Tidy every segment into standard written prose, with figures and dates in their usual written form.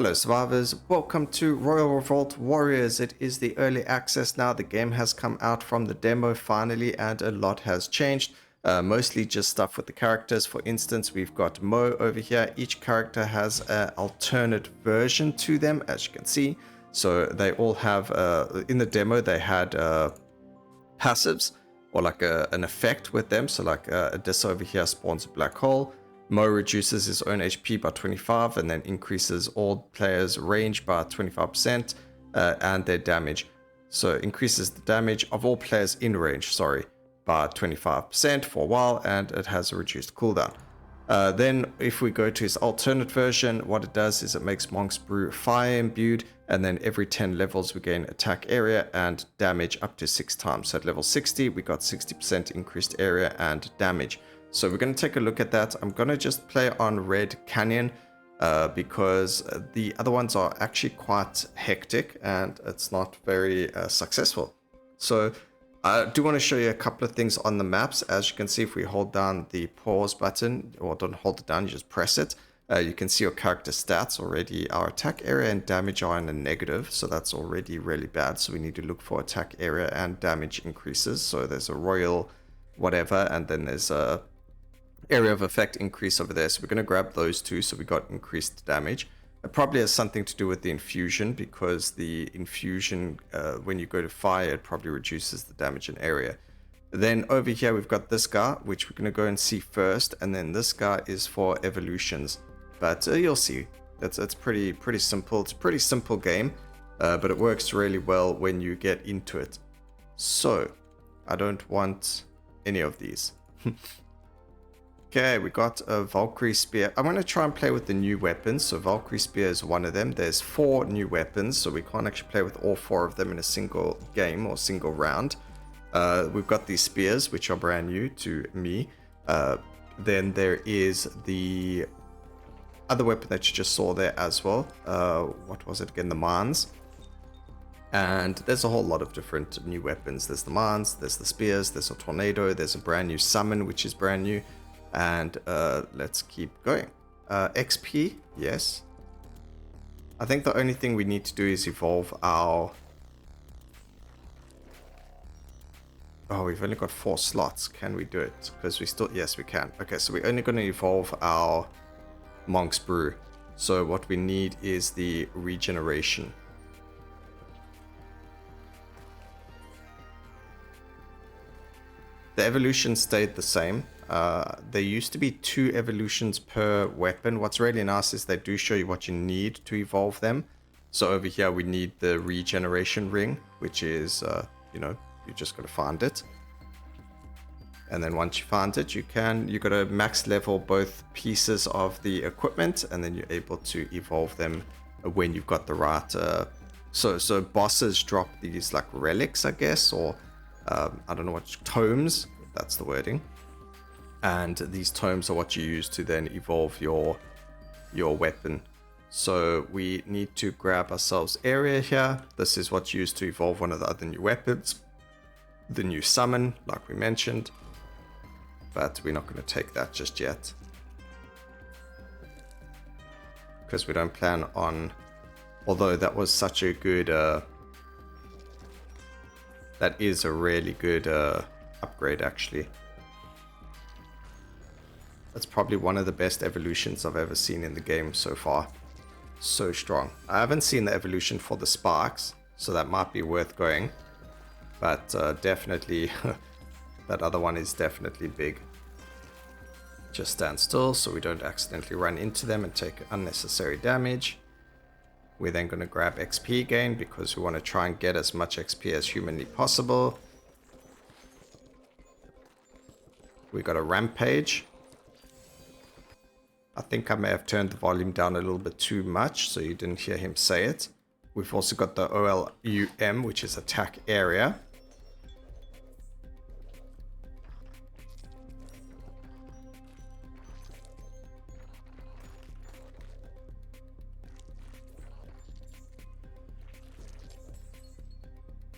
Hello survivors, welcome to Royal Revolt Warriors. It is the early access now. The game has come out from the demo finally and a lot has changed. Mostly just stuff with the characters. For instance, we've got Mo over here. Each character has an alternate version to them, as you can see. So they all have, in the demo they had passives or like an effect with them. So like this over here spawns a black hole. Mo reduces his own HP by 25 and then increases all players' range by 25% and their damage. So increases the damage of all players in range, by 25% for a while, and it has a reduced cooldown. Then if we go to his alternate version, what it does is it makes Monk's Brew fire imbued, and then every 10 levels we gain attack area and damage up to 6 times. So at level 60 we got 60% increased area and damage. So we're going to take a look at that. I'm going to just play on Red Canyon because the other ones are actually quite hectic and it's not very successful. So I do want to show you a couple of things on the maps. As you can see, if we hold down the pause button, or don't hold it down, you just press it, you can see your character stats already. Our attack area and damage are in a negative, so that's already really bad. So we need to look for attack area and damage increases. So there's a royal whatever, and then there's a area of effect increase over there. So we're going to grab those two. So we got increased damage. It probably has something to do with the infusion, because the infusion, when you go to fire, it probably reduces the damage in area. Then over here, we've got this guy, which we're going to go and see first. And then this guy is for evolutions. But you'll see. It's pretty simple. It's a pretty simple game, but it works really well when you get into it. So I don't want any of these. Okay, we got a Valkyrie Spear. I'm going to try and play with the new weapons. So Valkyrie Spear is one of them. There's 4 new weapons, so we can't actually play with all 4 of them in a single game or single round. We've got these spears, which are brand new to me. Then there is the other weapon that you just saw there as well. What was it again? The Mines. And there's a whole lot of different new weapons. There's the Mines, there's the spears, there's a tornado, there's a brand new summon, which is brand new. And let's keep going. XP, yes. I think the only thing we need to do is evolve our... Oh, we've only got 4 slots. Can we do it? Because we still... Yes, we can. Okay, so we're only going to evolve our Monk's Brew. So what we need is the regeneration. The evolution stayed the same. There used to be 2 evolutions per weapon. What's really nice is they do show you what you need to evolve them. So over here we need the regeneration ring, which is, you just got to find it. And then once you find it, you got to max level both pieces of the equipment, and then you're able to evolve them when you've got the right... So bosses drop these like relics, I guess, or I don't know what, tomes, that's the wording. And these tomes are what you use to then evolve your weapon. So we need to grab ourselves area here. This is what's used to evolve one of the other new weapons. The new summon, like we mentioned. But we're not going to take that just yet, because we don't plan on... Although that was such a good... that is a really good upgrade, actually. That's probably one of the best evolutions I've ever seen in the game so far. So strong. I haven't seen the evolution for the sparks, so that might be worth going. But definitely, that other one is definitely big. Just stand still so we don't accidentally run into them and take unnecessary damage. We're then going to grab XP again, because we want to try and get as much XP as humanly possible. We got a rampage. I think I may have turned the volume down a little bit too much, so you didn't hear him say it. We've also got the OLUM, which is attack area.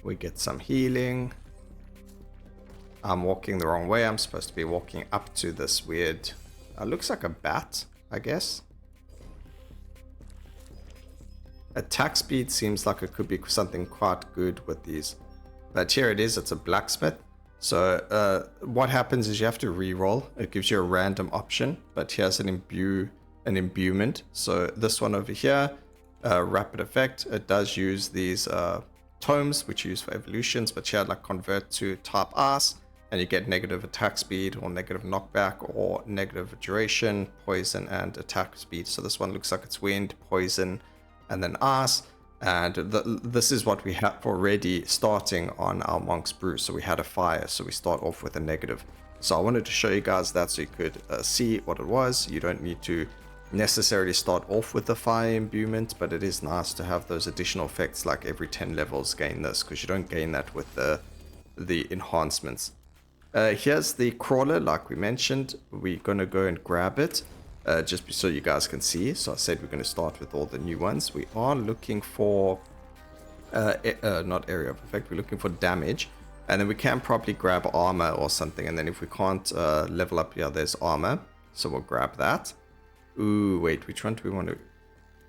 We get some healing. I'm walking the wrong way. I'm supposed to be walking up to this weird... looks like a bat, I guess. Attack speed seems like it could be something quite good with these. But here it is, it's a blacksmith. So what happens is you have to re-roll. It gives you a random option, but here's an imbuement. So this one over here, rapid effect, it does use these tomes, which you use for evolutions, but here like convert to type ice, and you get negative attack speed or negative knockback or negative duration, poison, and attack speed. So this one looks like it's wind, poison, and then ice. And this is what we have already starting on our Monk's Brew. So we had a fire, so we start off with a negative. So I wanted to show you guys that so you could see what it was. You don't need to necessarily start off with the fire imbuement, but it is nice to have those additional effects, like every 10 levels gain this, because you don't gain that with the enhancements. Here's the crawler, like we mentioned. We're going to go and grab it. Just so you guys can see. So I said we're going to start with all the new ones. We are looking for not area of effect, we're looking for damage, and then we can probably grab armor or something, and then if we can't level up here, there's armor, so we'll grab that. Ooh, wait, which one do we want to...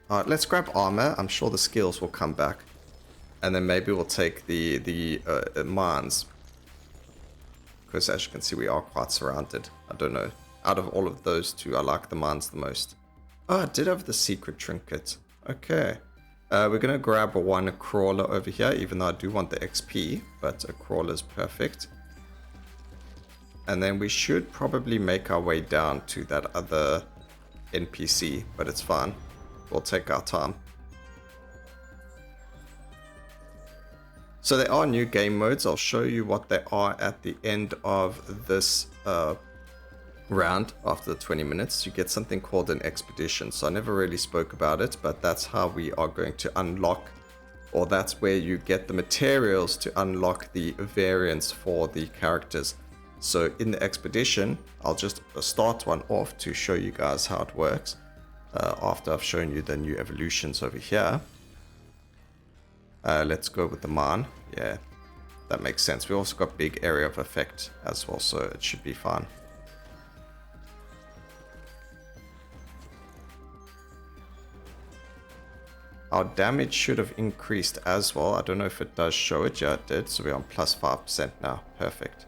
Alright, let's grab armor. I'm sure the skills will come back, and then maybe we'll take the mines, because as you can see we are quite surrounded. I don't know, out of all of those two, I like the mines the most. Oh, I did have the secret trinket. Okay. We're going to grab one crawler over here, even though I do want the XP, but a crawler is perfect. And then we should probably make our way down to that other NPC, but it's fine. We'll take our time. So there are new game modes. I'll show you what they are at the end of this round. After the 20 minutes you get something called an expedition. So I never really spoke about it, but that's how we are going to unlock, or that's where you get the materials to unlock the variants for the characters. So in the expedition, I'll just start one off to show you guys how it works after I've shown you the new evolutions over here. Let's go with the mine. Yeah, that makes sense. We also got big area of effect as well, so it should be fine. Our damage should have increased as well. I don't know if it does show it. Yeah, it did. So we're on plus 5% now. Perfect.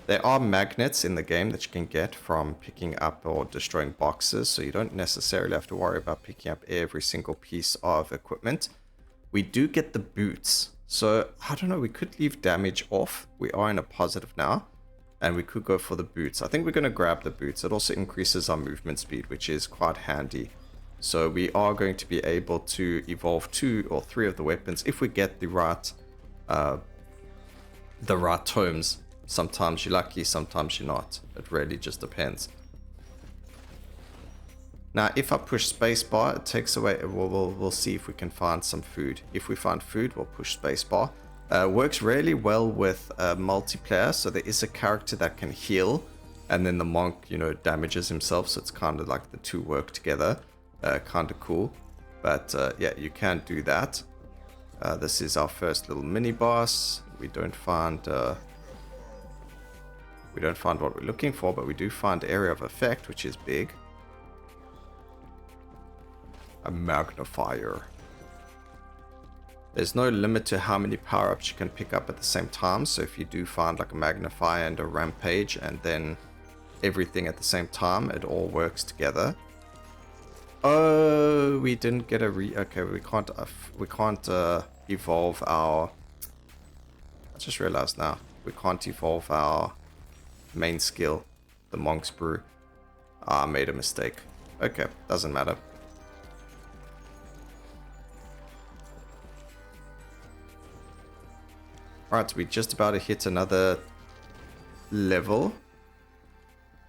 There are magnets in the game that you can get from picking up or destroying boxes, so you don't necessarily have to worry about picking up every single piece of equipment. We do get the boots. So, I don't know, we could leave damage off. We are in a positive now, and we could go for the boots. I think we're going to grab the boots. It also increases our movement speed, which is quite handy. So we are going to be able to evolve 2 or 3 of the weapons if we get the right tomes. Sometimes you're lucky, sometimes you're not. It really just depends. Now, if I push spacebar, it takes away. We'll see if we can find some food. If we find food, we'll push spacebar. Works really well with multiplayer. So there is a character that can heal, and then the monk, damages himself. So it's kind of like the two work together. Kind of cool. But yeah, you can do that. This is our first little mini boss. We don't find what we're looking for, but we do find area of effect, which is big. A magnifier. There's no limit to how many power-ups you can pick up at the same time, so if you do find like a magnifier and a rampage and then everything at the same time, it all works together. Oh, we didn't get a okay, we can't evolve our... I just realized now, we can't evolve our main skill, the Monk's Brew. I made a mistake. Okay, doesn't matter. Alright, so we're just about to hit another level.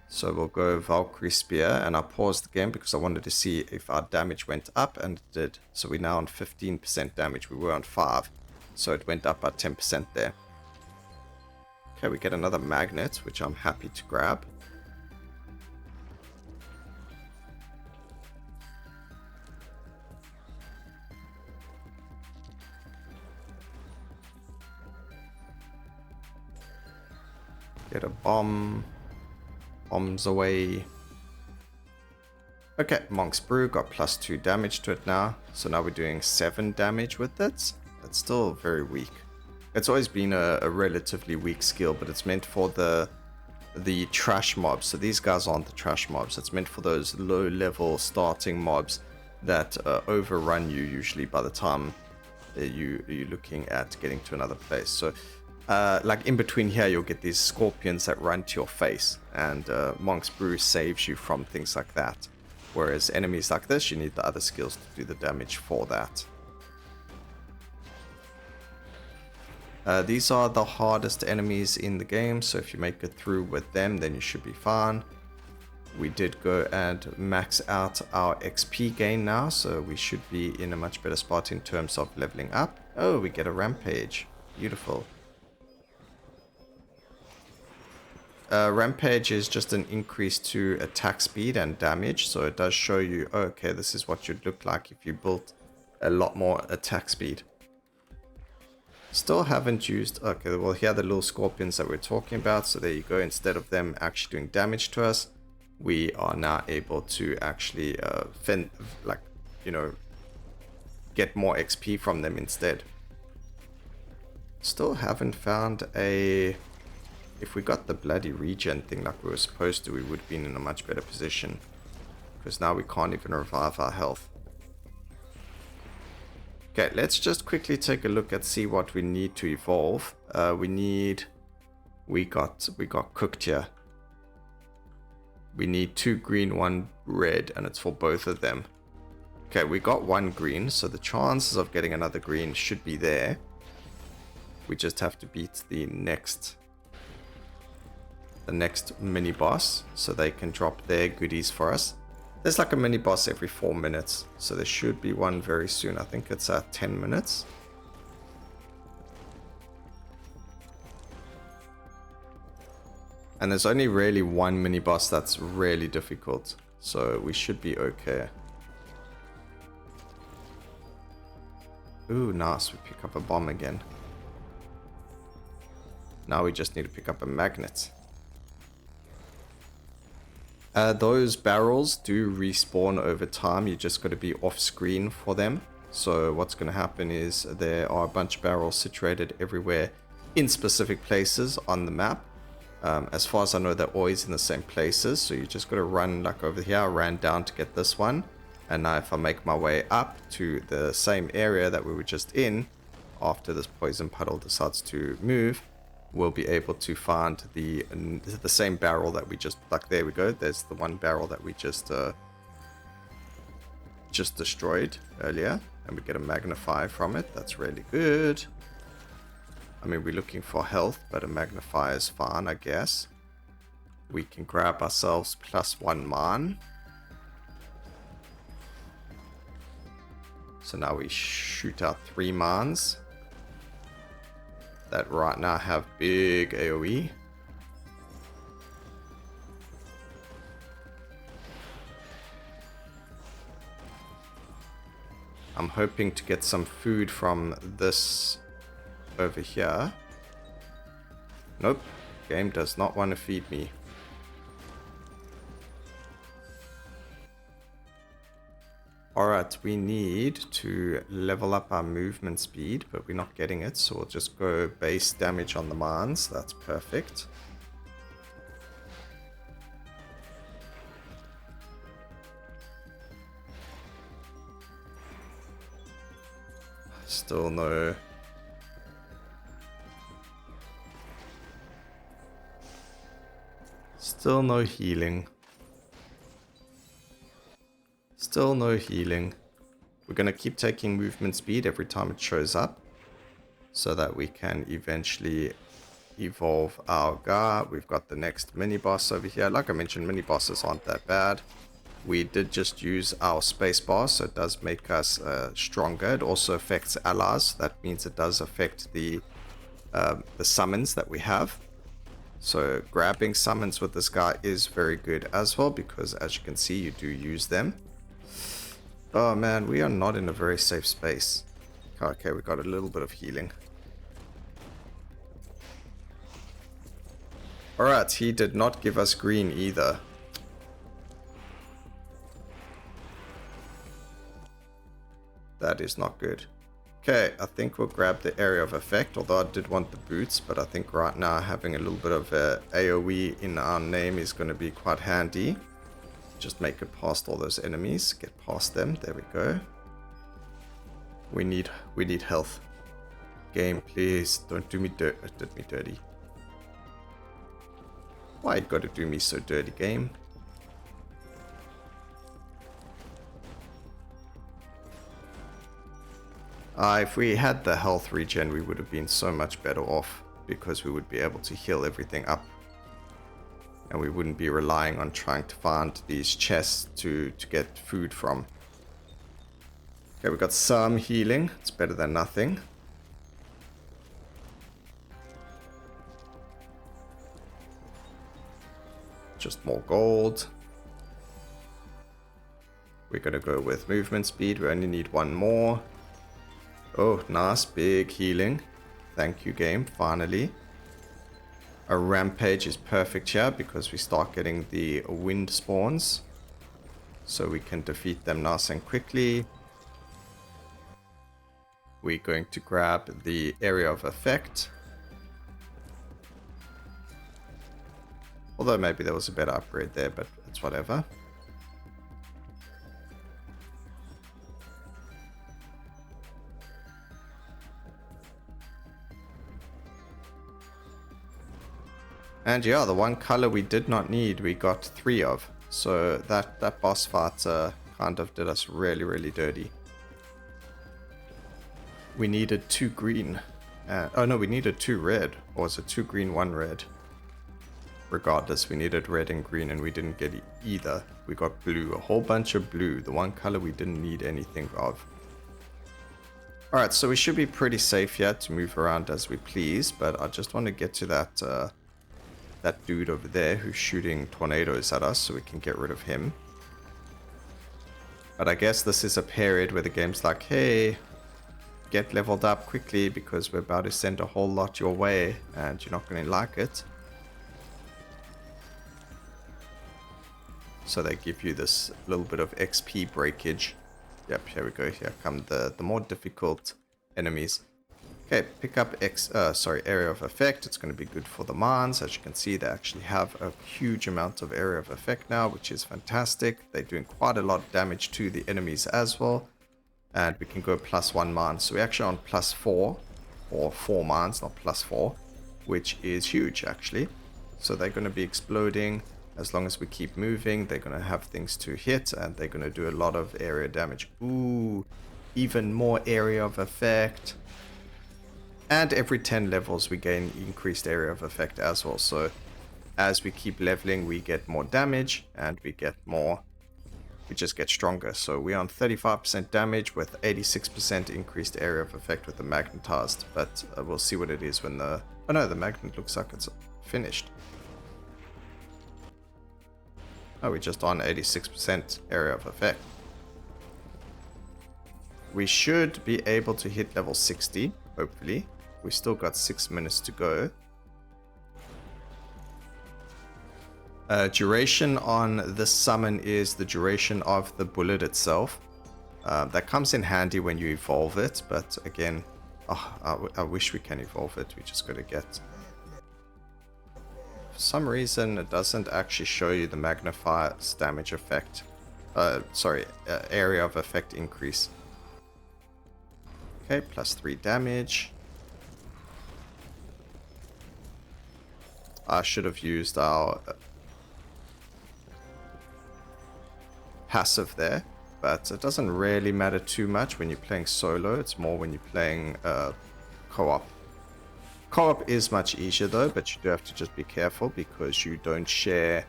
So we'll go Valkyrie Spear, and I paused the game because I wanted to see if our damage went up, and it did. So we're now on 15% damage. We were on 5, so it went up by 10% there. Okay, we get another magnet, which I'm happy to grab. get a bomb. Bombs away. Okay, Monk's Brew got +2 damage to it now. So now we're doing 7 damage with it. That's still very weak. It's always been a relatively weak skill, but it's meant for the trash mobs. So these guys aren't the trash mobs. It's meant for those low level starting mobs that overrun you usually by the time you're looking at getting to another place. So like in between here, you'll get these scorpions that run to your face, and Monk's Brew saves you from things like that. Whereas enemies like this, you need the other skills to do the damage for that. These are the hardest enemies in the game, so if you make it through with them, then you should be fine. We did go and max out our XP gain now, so we should be in a much better spot in terms of leveling up. Oh, we get a rampage. Beautiful. Rampage is just an increase to attack speed and damage, so it does show you, oh, okay, this is what you'd look like if you built a lot more attack speed. Still haven't used, okay, well here are the little scorpions that we're talking about, so there you go. Instead of them actually doing damage to us, we are now able to actually get more XP from them instead. Still haven't found a, if we got the bloody regen thing like we were supposed to, we would have been in a much better position, because now we can't even revive our health. Okay, let's just quickly take a look and see what we need to evolve. We got cooked here. We need 2 green, 1 red, and it's for both of them. Okay, we got 1 green, so the chances of getting another green should be there. We just have to beat the next mini boss, so they can drop their goodies for us. There's like a mini boss every 4 minutes, so there should be one very soon. I think it's at 10 minutes. And there's only really one mini boss that's really difficult, so we should be okay. Ooh, nice, we pick up a bomb again. Now we just need to pick up a magnet. Those barrels do respawn over time. You just got to be off screen for them. So what's going to happen is there are a bunch of barrels situated everywhere in specific places on the map. As far as I know, they're always in the same places. So you just got to run like over here. I ran down to get this one. And now if I make my way up to the same area that we were just in, after this poison puddle decides to move, we'll be able to find the same barrel that we just, like there we go, there's the one barrel that we just destroyed earlier, and we get a magnify from it. That's really good. I mean, we're looking for health, but a magnify is fine, I guess. We can grab ourselves +1 man. So now we shoot out 3 mans that right now have big AoE. I'm hoping to get some food from this over here. Nope, game does not want to feed me. Alright, we need to level up our movement speed, but we're not getting it, so we'll just go base damage on the mines. That's perfect. Still no... Still no healing. Still no healing. We're going to keep taking movement speed every time it shows up, so that we can eventually evolve our guy. We've got the next mini boss over here. Like I mentioned, mini bosses aren't that bad. We did just use our space bar, so it does make us stronger. It also affects allies. That means it does affect the summons that we have. So grabbing summons with this guy is very good as well, because as you can see, you do use them. Oh man, we are not in a very safe space. Okay, we got a little bit of healing. Alright, he did not give us green either. That is not good. Okay, I think we'll grab the area of effect, although I did want the boots, but I think right now having a little bit of AoE in our name is going to be quite handy. Just make it past all those enemies, get past them, there we go. We need health. Game, please, don't do me dirty. Why you gotta do me so dirty, game? If we had the health regen, we would have been so much better off, because we would be able to heal everything up. And we wouldn't be relying on trying to find these chests to get food from. Okay, we got some healing. It's better than nothing. Just more gold. We're gonna go with movement speed. We only need one more. Oh, nice, big healing. Thank you, game, finally. A rampage is perfect here because we start getting the wind spawns. So we can defeat them nice and quickly. We're going to grab the area of effect. Although maybe there was a better upgrade there, but it's whatever. And yeah, the one color we did not need, we got 3 of. So that boss fight kind of did us really, really dirty. We needed 2 green. Oh no, we needed 2 red. Or was it 2 green, 1 red? Regardless, we needed red and green and we didn't get either. We got blue, a whole bunch of blue. The one color we didn't need anything of. Alright, so we should be pretty safe here to move around as we please. But I just want to get to that dude over there who's shooting tornadoes at us so we can get rid of him. But I guess this is a period where the game's like, hey, get leveled up quickly because we're about to send a whole lot your way and you're not going to like it. So they give you this little bit of XP breakage. Yep, here we go. Here come the more difficult enemies. Okay, pick up area of effect. It's going to be good for the mines. As you can see, they actually have a huge amount of area of effect now, which is fantastic. They're doing quite a lot of damage to the enemies as well. And we can go +1 mines. So we're actually on +4, or 4 mines, not +4, which is huge actually. So they're going to be exploding. As long as we keep moving, they're going to have things to hit and they're going to do a lot of area damage. Ooh, even more area of effect. And every 10 levels we gain increased area of effect as well. So as we keep leveling, we get more damage and we just get stronger. So we're on 35% damage with 86% increased area of effect with the magnetized. But we'll see what it is when the... Oh no, the magnet looks like it's finished. Oh, we're just on 86% area of effect. We should be able to hit level 60, hopefully. We still got 6 minutes to go. Duration on this summon is the duration of the bullet itself. That comes in handy when you evolve it, but again, I wish we can evolve it. We just got to get... For some reason, it doesn't actually show you the magnifier's damage effect. Area of effect increase. Okay, +3 damage. I should have used our passive there, but it doesn't really matter too much when you're playing solo. It's more when you're playing co-op. Co-op is much easier though, but you do have to just be careful because you don't share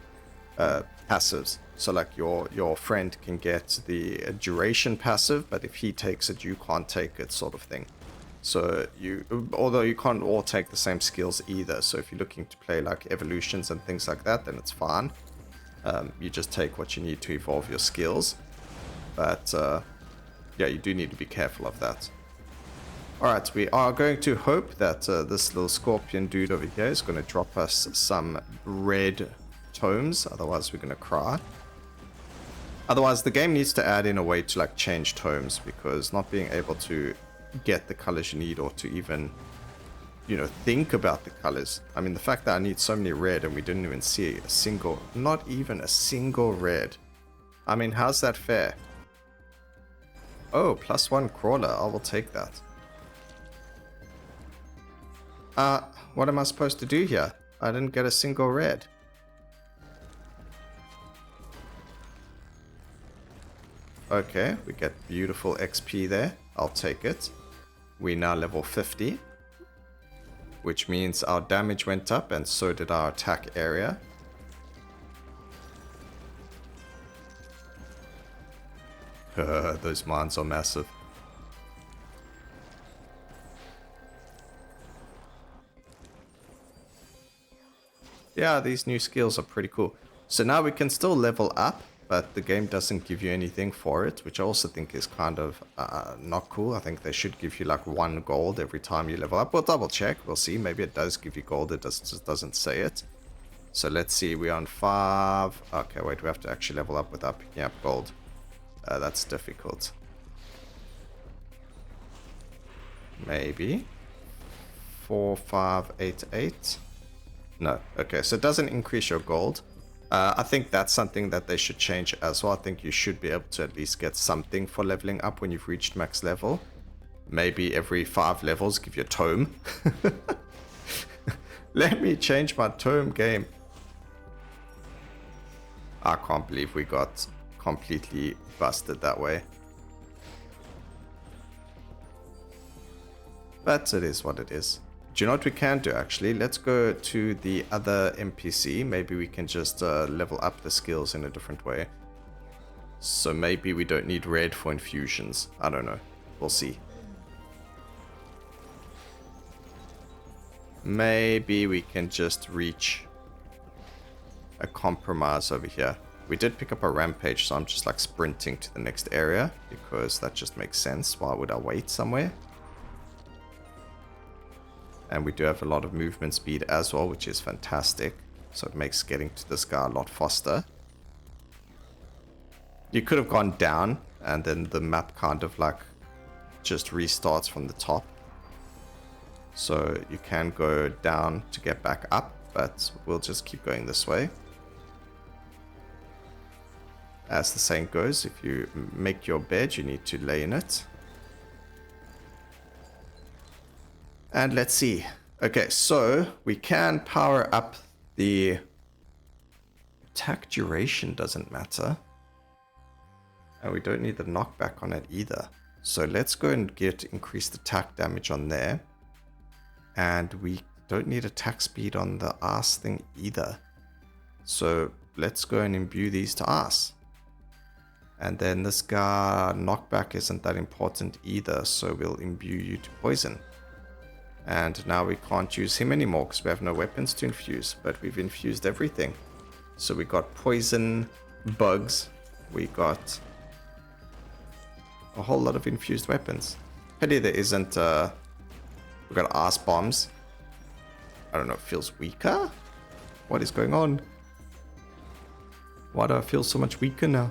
passives. So like your friend can get the duration passive, but if he takes it, you can't take it, sort of thing. So although you can't all take the same skills either. So if you're looking to play like evolutions and things like that, then it's fine. You just take what you need to evolve your skills. But yeah, you do need to be careful of that. Alright, we are going to hope that this little scorpion dude over here is going to drop us some red tomes, otherwise we're going to cry. Otherwise the game needs to add in a way to like change tomes, because not being able to get the colors you need or to even, you know, think about the colors. I mean, the fact that I need so many red and we didn't even see a single, not even a single red. I mean, how's that fair? Oh, +1 crawler, I will take that. What am I supposed to do here? I didn't get a single red. Okay, we get beautiful XP there. I'll take it. We now level 50. Which means our damage went up and so did our attack area. Those mines are massive. Yeah, these new skills are pretty cool. So now we can still level up, but the game doesn't give you anything for it, which I also think is kind of not cool. I think they should give you like 1 gold every time you level up. We'll double check, we'll see. Maybe it does give you gold, it just doesn't say it. So let's see, we're on 5. Okay, wait, we have to actually level up without picking up gold. That's difficult. Maybe 4, 5, 8, 8. No, okay, so it doesn't increase your gold. I think that's something that they should change as well. I think you should be able to at least get something for leveling up when you've reached max level. Maybe every 5 levels give you a tome. Let me change my tome game. I can't believe we got completely busted that way. But it is what it is. Do you know what we can do actually? Let's go to the other NPC. Maybe we can just level up the skills in a different way. So maybe we don't need red for infusions. I don't know. We'll see. Maybe we can just reach a compromise over here. We did pick up a rampage, so I'm just like sprinting to the next area because that just makes sense. Why would I wait somewhere? And we do have a lot of movement speed as well, which is fantastic. So it makes getting to this guy a lot faster. You could have gone down and then the map kind of like just restarts from the top. So you can go down to get back up, but we'll just keep going this way. As the saying goes, if you make your bed, you need to lay in it. And let's see. Okay, so we can power up the attack duration, doesn't matter. And we don't need the knockback on it either. So let's go and get increased attack damage on there. And we don't need attack speed on the ass thing either. So let's go and imbue these to ass. And then this guy, knockback isn't that important either, so we'll imbue you to poison. And now we can't use him anymore because we have no weapons to infuse, but we've infused everything. So we got poison, bugs, we got a whole lot of infused weapons. Pity there isn't, we got ass bombs. I don't know, it feels weaker? What is going on? Why do I feel so much weaker now?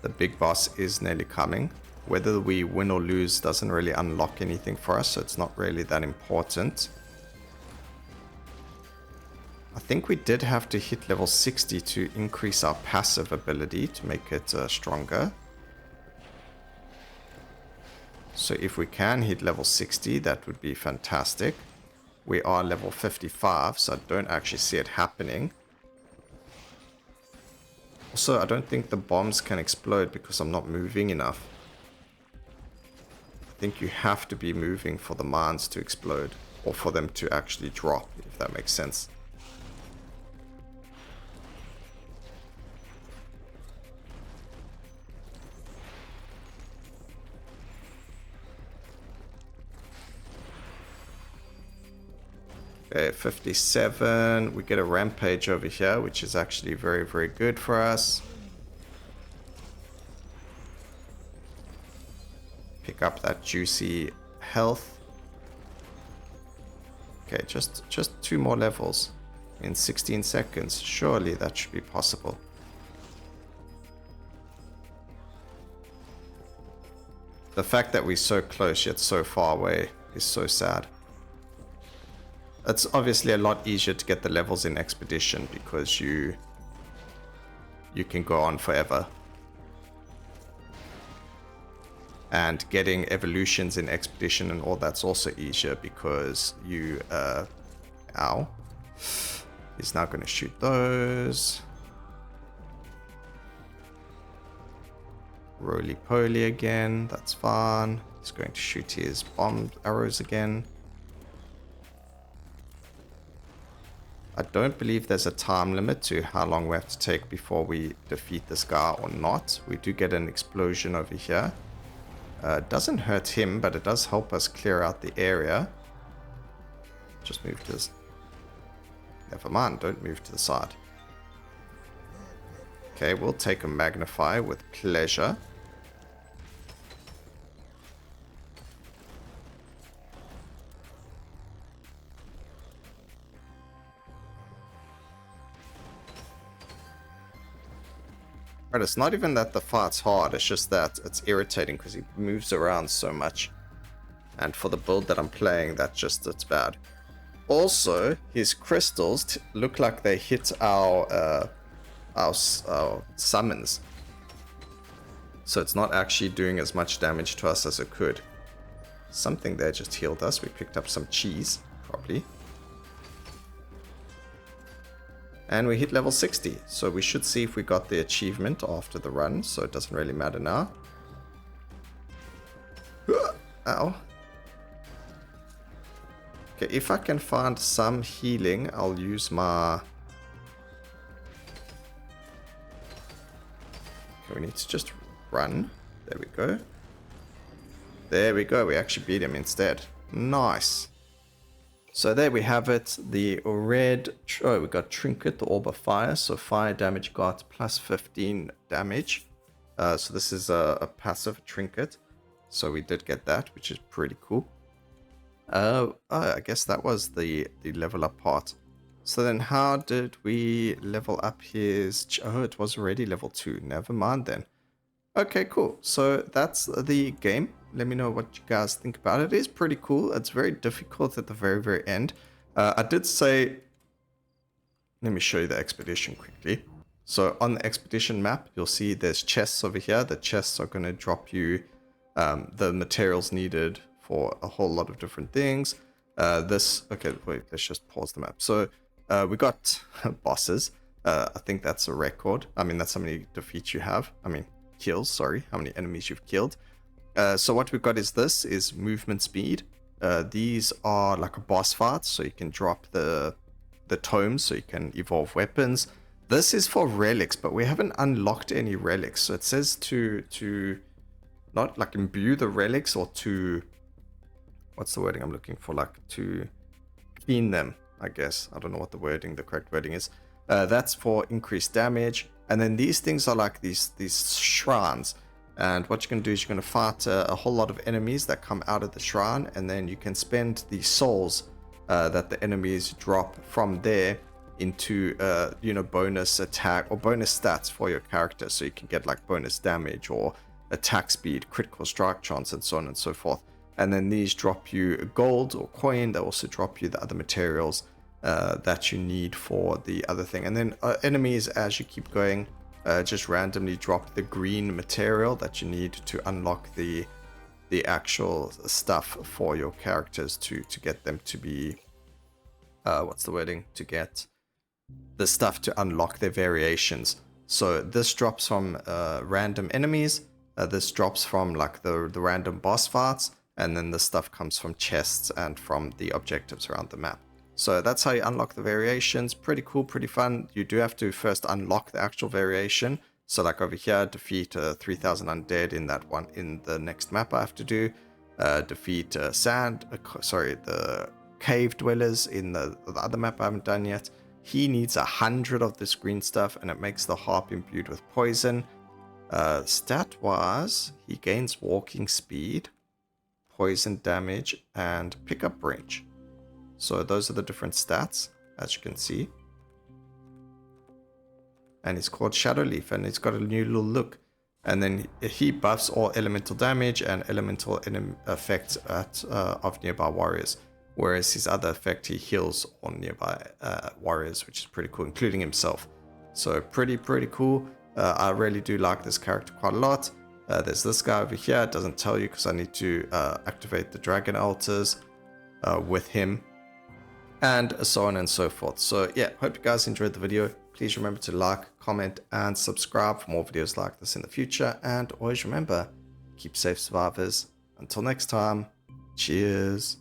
The big boss is nearly coming. Whether we win or lose doesn't really unlock anything for us, so it's not really that important. I think we did have to hit level 60 to increase our passive ability to make it stronger. So if we can hit level 60, that would be fantastic. We are level 55, so I don't actually see it happening. Also, I don't think the bombs can explode because I'm not moving enough. I think you have to be moving for the mines to explode, or for them to actually drop, if that makes sense. Okay, 57. We get a rampage over here, which is actually very, very good for us. Pick up that juicy health. Okay, just 2 more levels in 16 seconds. Surely that should be possible. The fact that we're so close yet so far away is so sad. It's obviously a lot easier to get the levels in Expedition because you can go on forever. And getting evolutions in Expedition and all that's also easier because you, ow. He's now going to shoot those. Roly-poly again, that's fine. He's going to shoot his bomb arrows again. I don't believe there's a time limit to how long we have to take before we defeat this guy or not. We do get an explosion over here. It doesn't hurt him, but it does help us clear out the area. Just move to this. Never mind, don't move to the side. Okay, we'll take a magnify with pleasure. Right, it's not even that the fight's hard, it's just that it's irritating because he moves around so much. And for the build that I'm playing, it's bad. Also, his crystals look like they hit our summons. So it's not actually doing as much damage to us as it could. Something there just healed us. We picked up some cheese, probably. And we hit level 60, so we should see if we got the achievement after the run, so it doesn't really matter now. Ow. Okay, if I can find some healing, I'll use my... Okay, we need to just run. There we go. There we go, we actually beat him instead. Nice. So there we have it, the red, we got Trinket, the Orb of Fire, so fire damage got plus 15 damage. So this is a passive trinket, so we did get that, which is pretty cool. I guess that was the level up part. So then how did we level up his, oh, it was already level 2, never mind then. Okay, cool, so that's the game. Let me know what you guys think about it. It is pretty cool. It's very difficult at the very, very end. I did say... Let me show you the expedition quickly. So on the expedition map, you'll see there's chests over here. The chests are going to drop you the materials needed for a whole lot of different things. Okay, wait, let's just pause the map. So we got bosses. I think that's a record. I mean, that's how many defeats you have. I mean, kills, sorry. How many enemies you've killed. So what we've got is movement speed. These are like a boss fight, so you can drop the tomes, so you can evolve weapons. This is for relics, but we haven't unlocked any relics. So it says to not like imbue the relics or to, what's the wording I'm looking for? Like to clean them, I guess. I don't know what the correct wording is. That's for increased damage. And then these things are like these shrines. And what you can do is you're going to fight a whole lot of enemies that come out of the shrine, and then you can spend the souls that the enemies drop from there into bonus attack or bonus stats for your character. So you can get like bonus damage or attack speed, critical strike chance, and so on and so forth. And then these drop you gold or coin. They also drop you the other materials that you need for the other thing. And then enemies, as you keep going, just randomly drop the green material that you need to unlock the actual stuff for your characters to get them to be to get the stuff to unlock their variations. So this drops from random enemies, this drops from like the random boss fights, and then the stuff comes from chests and from the objectives around the map. So that's how you unlock the variations. Pretty cool, pretty fun. You do have to first unlock the actual variation. So like over here, defeat 3000 undead in that one. In the next map I have to do, defeat the cave dwellers in the other map I haven't done yet. He needs 100 of this green stuff, and it makes the harp imbued with poison. Stat-wise, he gains walking speed, poison damage, and pickup range. So those are the different stats, as you can see. And he's called Shadow Leaf, and he's got a new little look. And then he buffs all elemental damage and elemental effects of nearby warriors. Whereas his other effect, he heals all nearby warriors, which is pretty cool, including himself. So pretty cool. I really do like this character quite a lot. There's this guy over here. It doesn't tell you because I need to activate the dragon altars with him. And so on and so forth. So yeah, hope you guys enjoyed the video. Please remember to like, comment, and subscribe for more videos like this in the future. And always remember, keep safe, survivors. Until next time, cheers.